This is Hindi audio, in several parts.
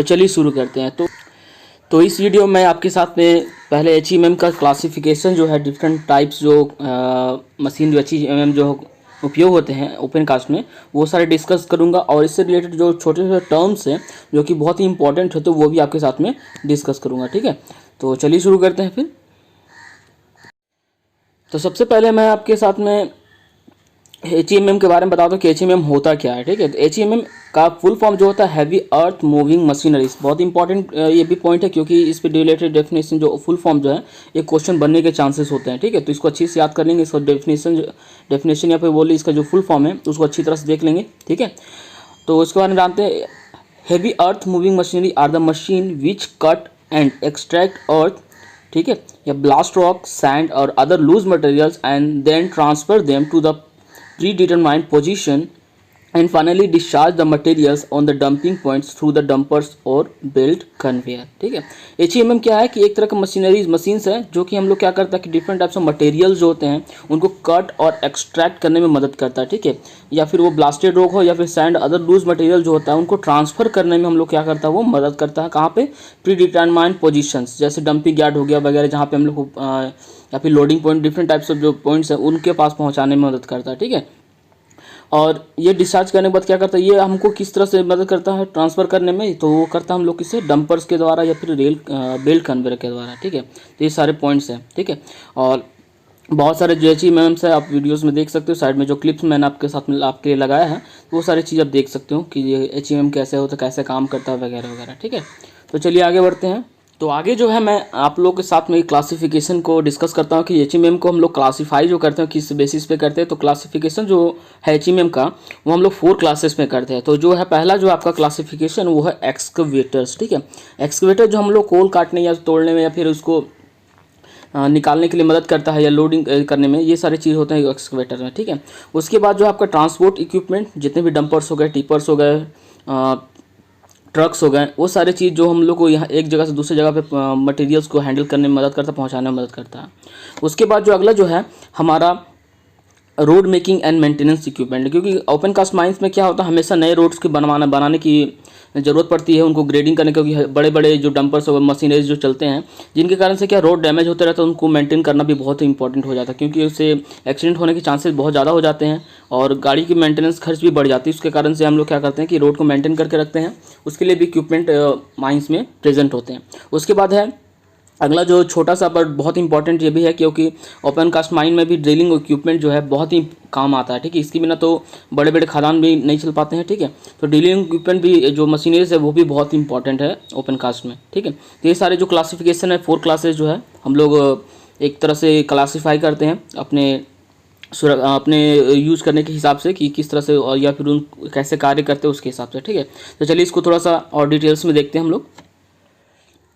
तो चलिए शुरू करते हैं। तो इस वीडियो में आपके साथ में पहले HMM का क्लासिफिकेशन जो है, डिफरेंट टाइप्स जो मशीन जो HMM जो उपयोग होते हैं ओपन कास्ट में, वो सारे डिस्कस करूंगा। और इससे रिलेटेड जो छोटे छोटे टर्म्स हैं जो कि बहुत ही इंपॉर्टेंट है, तो वो भी आपके साथ में डिस्कस करूंगा। ठीक है, तो चलिए शुरू करते हैं फिर। तो सबसे पहले मैं आपके साथ में HMM के बारे में बता दूं कि HMM होता क्या है। ठीक है, तो HMM का फुल फॉर्म जो होता है हैवी अर्थ मूविंग मशीनरीज। बहुत इंपॉर्टेंट ये भी पॉइंट है, क्योंकि इस पे रिलेटेड डेफिनेशन जो फुल फॉर्म जो है ये क्वेश्चन बनने के चांसेस होते हैं। ठीक है, तो इसको अच्छी से याद कर लेंगे। इसका डेफिनेशन या फिर बोलिए इसका जो फुल फॉर्म है उसको अच्छी तरह से देख लेंगे। ठीक है, तो इसके बारे में जानते हैं। Heavy earth moving machinery are the machine which cut and extract earth, ठीक है, या ब्लास्ट रॉक, सैंड और other loose materials and then transfer them to the predetermined position and finally discharge the materials on the dumping points through the dumpers or belt conveyor। ठीक है, HMM क्या है कि एक तरह का मशीन्स है जो कि हम लोग क्या करता है कि डिफरेंट टाइप्स ऑफ मटेरियल्स जो होते हैं उनको कट और एक्सट्रैक्ट करने में मदद करता है। ठीक है, या फिर वो ब्लास्टेड रॉक हो या फिर सैंड, अदर लूज मटेरियल जो होता है उनको ट्रांसफर करने में हम लोग क्या करता है, वो मदद करता है। कहाँ पे? प्रीडिटरमाइंड पोजीशंस, जैसे डंपिंग यार्ड हो गया वगैरह, जहाँ पे हम लोग को या फिर loading point, different types of जो पॉइंट्स हैं उनके पास पहुँचाने में मदद करता है। ठीक है, और ये डिस्चार्ज करने के बाद क्या करता है, ये हमको किस तरह से मदद करता है ट्रांसफ़र करने में, तो वो करता है हम लोग किससे, डंपर्स के द्वारा या फिर बेल्ट कन्वेयर के द्वारा। ठीक है, तो ये सारे पॉइंट्स हैं। ठीक है, और बहुत सारे जो HMM है आप वीडियोस में देख सकते हो। साइड में जो क्लिप्स मैंने आपके साथ में आपके लिए लगाया है वो सारी चीज़ आप देख सकते हो कि ये HMM कैसे होता है, कैसे काम करता है वगैरह वगैरह। ठीक है, तो चलिए आगे बढ़ते हैं। तो आगे जो है मैं आप लोगों के साथ में क्लासिफिकेशन को डिस्कस करता हूँ कि HMM को हम लोग क्लासीफाई जो करते हैं किस बेसिस पे करते हैं। तो क्लासिफिकेशन जो है HMM का वो हम लोग 4 क्लासेस में करते हैं। तो जो है पहला जो आपका क्लासिफिकेशन वो है एक्सकवेटर्स। ठीक है, एक्सकवेटर जो हम लोग कोल काटने या तोड़ने में या फिर उसको निकालने के लिए मदद करता है या लोडिंग करने में, ये सारी चीज़ होते हैं एक्सकवेटर में। ठीक है, उसके बाद जो आपका ट्रांसपोर्ट इक्विपमेंट, जितने भी डंपर्स हो गए, टिपर्स हो गए, ट्रक्स हो गए, वो सारी चीज़ जो हम लोग को यहाँ एक जगह से दूसरी जगह पे मटेरियल्स को हैंडल करने में मदद करता है, पहुँचाने में मदद करता है। उसके बाद जो अगला जो है हमारा road making and maintenance equipment, क्योंकि ओपन कास्ट माइंस में क्या होता है, हमेशा नए रोड्स के बनाने की ज़रूरत पड़ती है, उनको ग्रेडिंग करने, क्योंकि बड़े बड़े जो डंपर्स और मशीनरीज जो चलते हैं जिनके कारण से क्या रोड डैमेज होते रहता है, उनको मेंटेन करना भी बहुत ही इंपॉर्टेंट हो जाता है, क्योंकि उससे एक्सीडेंट होने के चांसेस बहुत ज़्यादा हो जाते हैं और गाड़ी की मेंटेनेंस खर्च भी बढ़ जाती है। उसके कारण से हम लोग क्या करते हैं कि रोड को मेंटेन करके रखते हैं, उसके लिए भी इक्विपमेंट माइंस में प्रेजेंट होते हैं। उसके बाद है अगला जो छोटा सा बट बहुत इंपॉर्टेंट ये भी है, क्योंकि ओपन कास्ट माइन में भी ड्रिलिंग इक्विपमेंट जो है बहुत ही काम आता है। ठीक है, इसके बिना तो बड़े बड़े खदान भी नहीं चल पाते हैं। ठीक है, तो ड्रिलिंग इक्विपमेंट भी जो मशीनरीज है वो भी बहुत इंपॉर्टेंट है ओपन कास्ट में। ठीक है, तो ये सारे जो क्लासिफिकेशन है 4 क्लासेज जो है हम लोग एक तरह से क्लासीफाई करते हैं अपने यूज़ करने के हिसाब से कि किस तरह से और या फिर उन कैसे कार्य करते हैं उसके हिसाब से। ठीक है, तो चलिए इसको थोड़ा सा और डिटेल्स में देखते हैं हम लोग।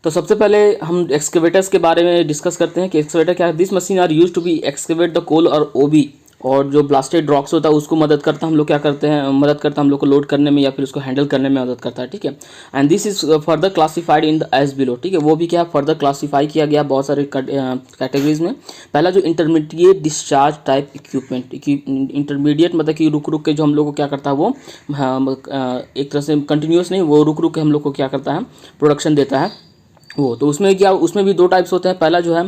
तो सबसे पहले हम एक्सकेवेटर्स के बारे में डिस्कस करते हैं कि एक्सकेवेटर क्या है। This machine are use to be excavate the coal और ओबी, और जो ब्लास्टेड रॉक्स होता है उसको मदद करता है, हम लोग क्या करते हैं, मदद करता है हम लोग को लोड करने में या फिर उसको हैंडल करने में मदद करता है। ठीक है, and this is further classified in the as below. ठीक है, वो भी क्या फर्दर क्लासीफाई किया गया बहुत सारे कैटेगरीज में। पहला जो intermediate discharge type equipment, intermediate मतलब कि रुक रुक के जो हम लोग को क्या करता है वो एक तरह से कंटिन्यूस नहीं, वो रुक रुक के हम लोग को क्या करता है, प्रोडक्शन देता है वो। तो उसमें क्या, उसमें भी 2 टाइप्स होते हैं। पहला जो है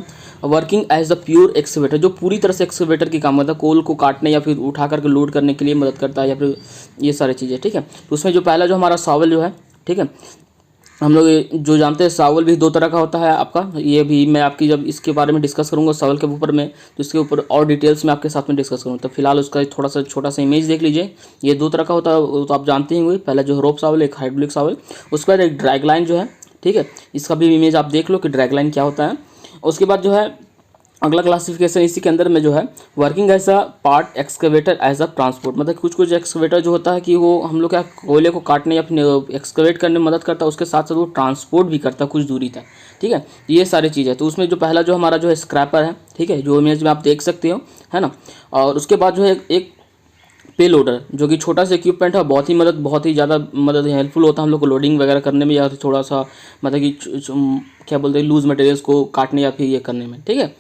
working as the pure excavator, जो पूरी तरह से एक्सकेवेटर की काम करता है, कोल को काटने या फिर उठा करके लोड करने के लिए मदद करता है या फिर ये सारी चीज़ें। ठीक है, तो उसमें जो पहला जो हमारा सावल जो है, ठीक है, हम लोग जो जानते हैं सावल भी 2 तरह का होता है आपका। ये भी मैं आपकी जब इसके बारे में डिस्कस करूंगा सावल के ऊपर में, तो इसके ऊपर और डिटेल्स में आपके साथ में डिस्कस करूँगा। तो फिलहाल उसका थोड़ा सा छोटा सा इमेज देख लीजिए। ये 2 तरह का होता है, वो तो आप जानते ही होंगे। पहला जो रोप सावल, एक हाइड्रोलिक सावल। उसके बाद एक ड्रैग लाइन जो है, ठीक है, इसका भी इमेज आप देख लो कि ड्रैग लाइन क्या होता है। उसके बाद जो है अगला क्लासिफिकेशन इसी के अंदर में जो है working as a part excavator as a transport, मतलब कुछ एक्सकवेटर जो होता है कि वो हम लोग क्या कोयले को काटने या फिर एक्सकवेट करने में मदद करता है, उसके साथ साथ वो ट्रांसपोर्ट भी करता है कुछ दूरी तक। ठीक है, ये सारी चीज़ है। तो उसमें जो पहला जो हमारा जो है स्क्रैपर है, ठीक है, जो इमेज में आप देख सकते हो, है ना। और उसके बाद जो है एक पे लोडर, जो कि छोटा सा इक्विपमेंट है, बहुत ही ज़्यादा मदद हेल्पफुल होता है हम लोग को लोडिंग वगैरह करने में या थोड़ा सा मतलब कि क्या बोलते हैं लूज मटेरियल्स को काटने या फिर ये करने में। ठीक है,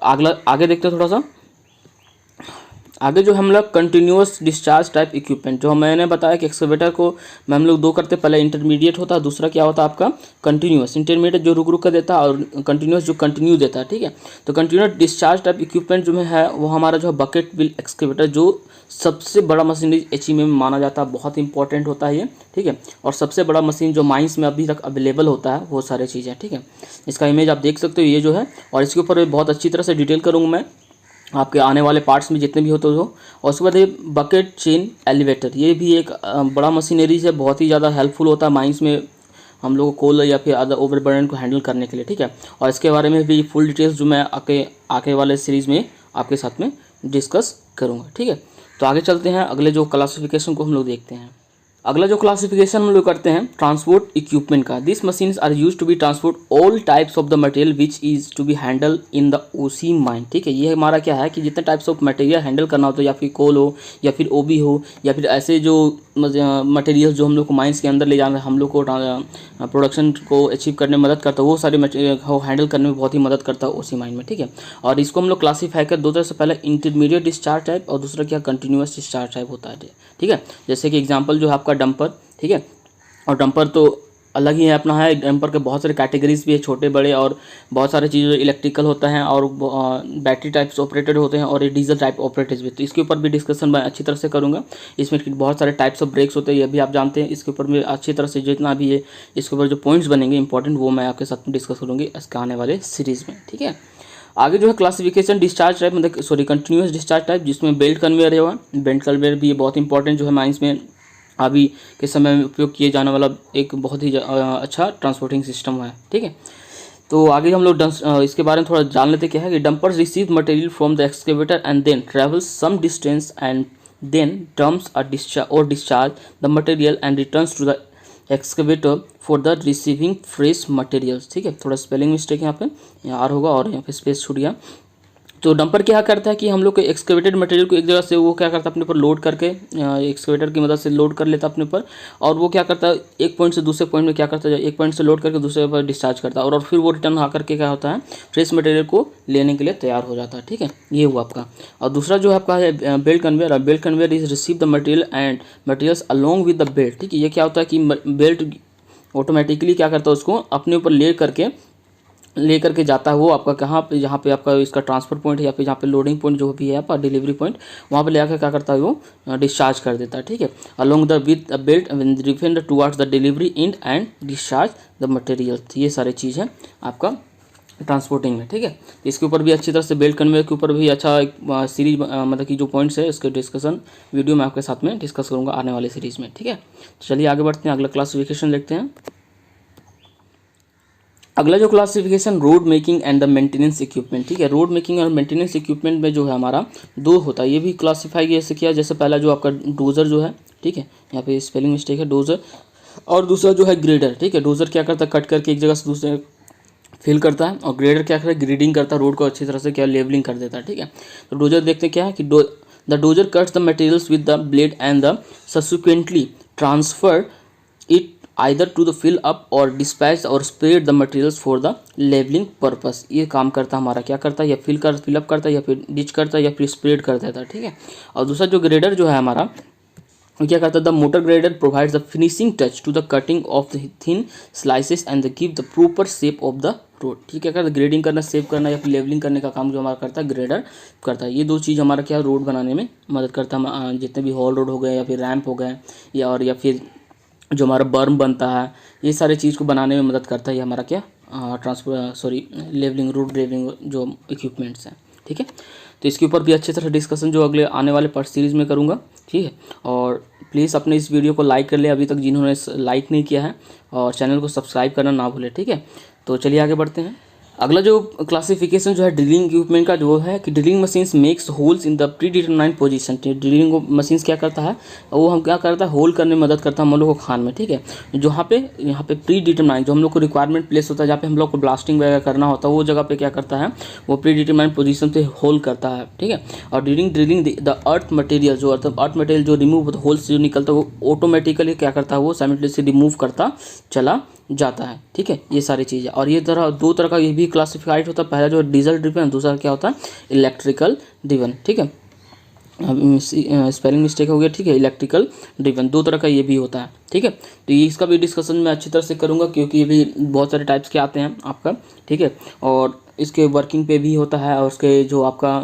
अगला आगे देखते हैं थोड़ा सा। आगे जो हम लोग कंटिन्यूअस डिस्चार्ज टाइप इक्विपमेंट, जो मैंने बताया कि एक्सकेवेटर को में हम लोग दो करते, पहले इंटरमीडिएट होता है, दूसरा क्या होता है आपका कंटिन्यूअस। इंटरमीडिएट जो रुक रुक कर देता है और कंटिन्यूअस जो कंटिन्यू देता है, ठीक है। तो कंटिन्यूअस डिस्चार्ज टाइप इक्विपमेंट जो है वो हमारा जो है बकेट व्हील एक्सकेवेटर, जो सबसे बड़ा मशीनरी एचईएमएम में माना जाता है, बहुत इंपॉर्टेंट होता है ये, ठीक है। और सबसे बड़ा मशीन जो माइंस में अभी तक अवेलेबल होता है वो सारी चीज़ें, ठीक है। इसका इमेज आप देख सकते हो, ये जो है, और इसके ऊपर बहुत अच्छी तरह से डिटेल करूँगा मैं आपके आने वाले पार्ट्स में जितने भी होते हो। और उसके बाद ये बकेट चेन एलिवेटर, ये भी एक बड़ा मशीनरीज है, बहुत ही ज़्यादा हेल्पफुल होता है माइंस में हम लोग कोल या फिर अदर ओवरबर्डन को हैंडल करने के लिए, ठीक है। और इसके बारे में भी फुल डिटेल्स जो मैं आगे वाले सीरीज़ में आपके साथ में डिस्कस करूँगा, ठीक है। तो आगे चलते हैं, अगले जो क्लासिफिकेशन को हम लोग देखते हैं। अगला जो क्लासिफिकेशन हम लोग करते हैं ट्रांसपोर्ट इक्विपमेंट का। This machines are use to be transport all types of the material which is to be handle in the OC mine, ठीक है। ये हमारा क्या है कि जितने टाइप्स ऑफ मटेरियल हैंडल करना हो, तो या फिर कोल हो या फिर ओबी हो या फिर ऐसे जो मटेरियल जो हम लोग को माइंस के अंदर ले जाना है, हम लोग को प्रोडक्शन को अचीव करने में मदद करता है, वो सारे मटेरियल को हैंडल करने में बहुत ही मदद करता है ओसी माइन में, ठीक है। और इसको हम लोग क्लासीफाई कर दो तरह से, पहले इंटरमीडिएट डिस्चार्ज टाइप और दूसरा क्या कंटिन्यूअस डिस्चार्ज टाइप होता है, ठीक है। जैसे कि एग्जांपल जो है आपका डंपर, ठीक है। और डंपर तो अलग ही है अपना है, डंपर के बहुत सारे कैटेगरीज भी है, छोटे बड़े, और बहुत सारे चीज़ें इलेक्ट्रिकल होता है और बैटरी टाइप्स ऑपरेटेड होते हैं और ये डीजल टाइप ऑपरेटेड भी। तो इसके ऊपर भी डिस्कशन मैं अच्छी तरह से करूँगा। इसमें बहुत सारे टाइप्स ऑफ ब्रेक्स होते हैं, ये भी आप जानते हैं। इसके ऊपर भी अच्छी तरह से जितना भी है इसके ऊपर जो पॉइंट्स बनेंगे इंपॉर्टेंट, वो मैं आपके साथ में डिस्कस करूँगी इसके आने वाले सीरीज़ में, ठीक है। आगे जो है क्लासिफिकेशन डिस्चार्ज टाइप, मतलब कंटिन्यूअस डिस्चार्ज टाइप, जिसमें बेल्ट कन्वेयर है। बेल्ट कन्वेयर भी बहुत इंपॉर्टेंट जो है माइंस में अभी के समय में उपयोग किए जाने वाला एक बहुत ही अच्छा ट्रांसपोर्टिंग सिस्टम है, ठीक है। तो आगे हम लोग इसके बारे में थोड़ा जान लेते क्या है कि dumpers receive material from the excavator and then travel some distance and then dumps discharge the material and returns to the excavator for the receiving fresh materials, ठीक है। थोड़ा स्पेलिंग मिस्टेक यहाँ पे, यहाँ आर होगा और यहाँ पे स्पेस छूट गया। तो डंपर क्या करता है कि हम लोग के एक्सकेवेटेड मटेरियल को एक जगह से वो क्या करता है अपने ऊपर लोड करके, एक्सकेवेटर की मदद से लोड कर लेता है अपने ऊपर, और वो क्या करता है एक पॉइंट से दूसरे पॉइंट में क्या करता है, एक पॉइंट से लोड करके दूसरे पर डिस्चार्ज करता है, और फिर वो रिटर्न आकर के क्या होता है फ्रेश मटेरियल को लेने के लिए तैयार हो जाता है, ठीक है। ये हुआ आपका। और दूसरा जो है आपका है belt conveyor. Belt conveyor is receive the material and materials along with the belt, ठीक है। ये क्या होता है कि बेल्ट ऑटोमेटिकली क्या करता है उसको अपने ऊपर लेकर के जाता है वो आपका कहाँ पे, जहाँ पे आपका इसका ट्रांसफर पॉइंट है या फिर जहाँ पे लोडिंग पॉइंट जो भी है आपका डिलीवरी पॉइंट, वहाँ पे ले आकर क्या करता है वो डिस्चार्ज कर देता है, ठीक है। Along the with belt defend towards the delivery and and discharge the material. ये सारे चीज़ है आपका ट्रांसपोर्टिंग में, ठीक है। इसके ऊपर भी अच्छी तरह से बेल्ट कन्वेयर के ऊपर भी अच्छा एक सीरीज मतलब कि जो पॉइंट्स है उसके डिस्कशन वीडियो मैं आपके साथ में डिस्कस करूँगा आने वाले सीरीज़ में, ठीक है। तो चलिए आगे बढ़ते हैं, अगला क्लासिफिकेशन देखते हैं। अगला जो classification road making and the maintenance equipment, ठीक है। रोड मेकिंग और मेंटेनेंस इक्विपमेंट में जो है हमारा दो होता है, ये भी क्लासिफाई ऐसे किया। जैसे पहला जो आपका डोजर जो है, ठीक है, यहाँ पे स्पेलिंग मिस्टेक है, डोजर। और दूसरा जो है ग्रेडर, ठीक है। डोजर क्या करता है कट करके एक जगह से दूसरे फिल करता है, और ग्रेडर क्या करता है ग्रेडिंग करता है, रोड को अच्छी तरह से क्या लेवलिंग कर देता है, ठीक है। तो डोजर देखते हैं क्या है कि the dozer cuts the materials with the blade and the subsequently transfer it either to the fill up or dispatch or spread the materials for the leveling purpose। ये काम करता है हमारा, क्या करता है या फिल अप करता है या फिर डिच करता है या फिर स्प्रेड कर देता है, ठीक है। और दूसरा जो ग्रेडर जो है हमारा क्या करता है the motor grader provides the finishing touch to the cutting of the thin slices and the give the proper shape of the road, ठीक है। क्या करता है ग्रेडिंग करना, शेप करना या फिर लेवलिंग करने का काम जो हमारा करता है ग्रेडर करता है। ये दो चीज़ हमारा क्या रोड बनाने में मदद करता है। जितने भी हॉल रोड हो गए या फिर रैंप हो गए या फिर जो हमारा बर्म बनता है, ये सारे चीज़ को बनाने में मदद करता है ये हमारा क्या लेवलिंग रोड लेवलिंग जो इक्विपमेंट्स हैं, ठीक है। तो इसके ऊपर भी अच्छे तरह डिस्कशन जो अगले आने वाले पार्ट सीरीज़ में करूँगा, ठीक है। और प्लीज़ अपने इस वीडियो को लाइक कर ले अभी तक जिन्होंने लाइक नहीं किया है, और चैनल को सब्सक्राइब करना ना भूले, ठीक है। तो चलिए आगे बढ़ते हैं। अगला जो क्लासिफिकेशन जो है ड्रिलिंग इक्विपमेंट का जो है कि drilling machines makes holes in the pre determined position. Drilling machines क्या करता है वो हम क्या करता है होल करने में मदद करता है हम लोग को खान में, ठीक है। यहाँ पे प्री डिटरमाइंड जो हम लोग को रिक्वायरमेंट प्लेस होता है, जहाँ पे हम लोग को ब्लास्टिंग वगैरह करना होता है, वो जगह पे क्या करता है वो प्री डिटरमाइंड पोजीशन पे होल करता है, ठीक है। और ड्रिलिंग द अर्थ मटेरियल जो अर्थ मटेरियल जो रिमूव होल से जो निकलता है वो ऑटोमेटिकली क्या करता है वो साइमल्टेनियसली रिमूव करता चला जाता है, ठीक है। ये सारी चीज़ें, और ये दो तरह का ये भी क्लासिफाइड होता है। पहला जो है डीजल ड्रिवन, दूसरा क्या होता है इलेक्ट्रिकल ड्रिवन, ठीक है। स्पेलिंग मिस्टेक हो गया, ठीक है। इलेक्ट्रिकल ड्रिवन, दो तरह का ये भी होता है, ठीक है। तो ये इसका भी डिस्कशन मैं अच्छी तरह से करूँगा, क्योंकि ये भी बहुत सारे टाइप्स के आते हैं आपका, ठीक है। और इसके वर्किंग पे भी होता है, और उसके जो आपका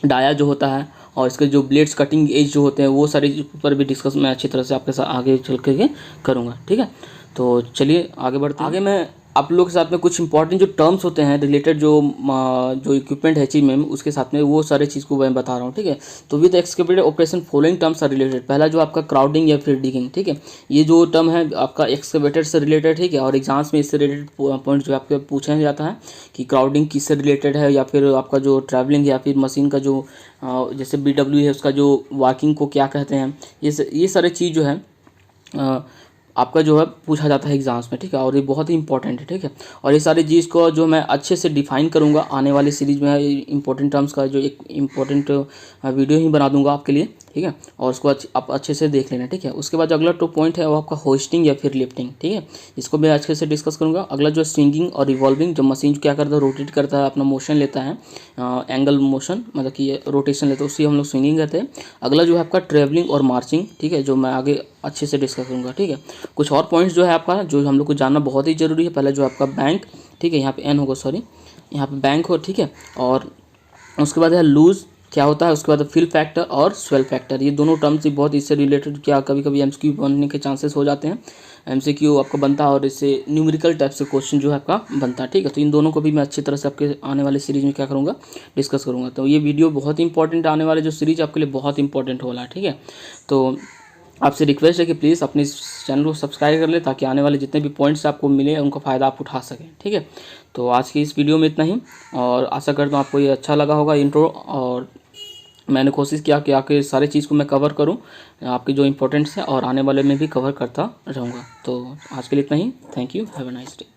डाया जो होता है, और इसके जो ब्लेड्स कटिंग एज जो होते हैं, वो सारे पर भी डिस्कस मैं अच्छी तरह से आपके साथ आगे चल के करूँगा, ठीक है। तो चलिए आगे बढ़ते हैं। आगे मैं आप लोगों के साथ में कुछ इंपॉर्टेंट जो टर्म्स होते हैं रिलेटेड, जो इक्विपमेंट है एचईएमएम, उसके साथ में वो सारे चीज़ को मैं बता रहा हूँ, ठीक है। तो with excavator operation following terms are related. पहला जो आपका क्राउडिंग या फिर डिगिंग, ठीक है, ये जो टर्म है आपका एक्सकेवेटर से रिलेटेड, ठीक है। और एग्जाम्स में इससे रिलेटेड पॉइंट जो आपके पूछा जाता है कि क्राउडिंग किससे रिलेटेड है, या फिर आपका जो ट्रैवलिंग या फिर मशीन का जो जैसे BW है उसका जो वर्किंग को क्या कहते हैं, ये सारे चीज़ जो है आपका जो है पूछा जाता है एग्जाम्स में, ठीक है। और ये बहुत ही इंपॉर्टेंट है, ठीक है। और ये सारी चीज़ को जो मैं अच्छे से डिफाइन करूँगा आने वाली सीरीज में, इंपॉर्टेंट टर्म्स का जो एक इंपॉर्टेंट वीडियो ही बना दूंगा आपके लिए, ठीक है। और उसको आप अच्छे से देख लेना, ठीक है। उसके बाद अगला पॉइंट है वो आपका होस्टिंग या फिर लिफ्टिंग, ठीक है। इसको मैं अच्छे से डिस्कस करूँगा। अगला जो स्विंगिंग और रिवॉल्विंग, जब मशीन क्या करता है, रोटेट करता है, अपना मोशन लेता है, एंगल मोशन, मतलब कि रोटेशन लेता है, उससे हम लोग स्विंगिंग कहते हैं। अगला जो है आपका ट्रेवलिंग और मार्चिंग, ठीक है, जो मैं आगे अच्छे से डिस्कस करूँगा, ठीक है। कुछ और पॉइंट्स जो है आपका जो हम लोग को जानना बहुत ही ज़रूरी है। पहले जो आपका बैंक, ठीक है, यहाँ पे एन होगा, सॉरी, यहाँ पे बैंक हो, ठीक है। और उसके बाद है लूज क्या होता है, उसके बाद फिल फैक्टर और स्वेल फैक्टर, ये दोनों टर्म्स ही बहुत इससे रिलेटेड क्या कभी कभी MCQ बनने के चांसेस हो जाते हैं। MCQ आपका बनता है और इससे न्यूमेरिकल टाइप से क्वेश्चन जो है आपका बनता है, ठीक है। तो इन दोनों को भी मैं अच्छी तरह से आपके आने वाले सीरीज में क्या करूँगा, डिस्कस करूँगा। तो ये वीडियो बहुत इंपॉर्टेंट, आने वाले जो सीरीज आपके लिए बहुत इंपॉर्टेंट हो रहा है, ठीक है। तो आपसे रिक्वेस्ट है कि प्लीज़ अपने इस चैनल को सब्सक्राइब कर ले, ताकि आने वाले जितने भी पॉइंट्स आपको मिले उनका फ़ायदा आप उठा सकें, ठीक है। तो आज की इस वीडियो में इतना ही, और आशा करता हूँ आपको ये अच्छा लगा होगा इंट्रो, और मैंने कोशिश किया कि आपके सारे चीज़ को मैं कवर करूँ, आपके जो इंपॉर्टेंट्स है, और आने वाले में भी कवर करता रहूँगा। तो आज के लिए इतना ही। Thank you, have a nice day.